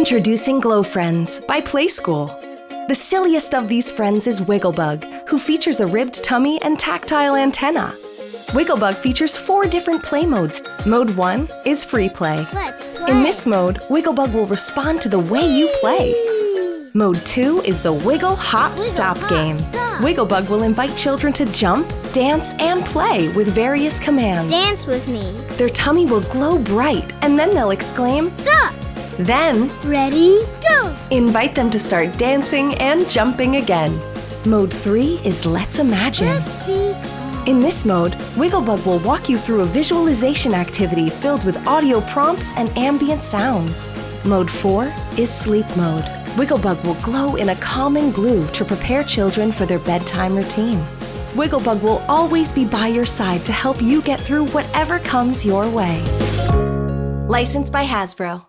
Introducing Glow Friends by Playskool. The silliest of these friends is Wigglebug, who features a ribbed tummy and tactile antenna. Wigglebug features 4 different play modes. Mode 1 is free play. Let's play. In this mode, Wigglebug will respond to the way you play. Mode 2 is the Wiggle Hop Stop game. Wigglebug will invite children to jump, dance, and play with various commands. Dance with me. Their tummy will glow bright, and then they'll exclaim, Stop. Then, Ready, go. invite them to start dancing and jumping again. Mode 3 is Let's Imagine. Let's be calm. In this mode, Wigglebug will walk you through a visualization activity filled with audio prompts and ambient sounds. Mode 4 is Sleep Mode. Wigglebug will glow in a calming glue to prepare children for their bedtime routine. Wigglebug will always be by your side to help you get through whatever comes your way. Licensed by Hasbro.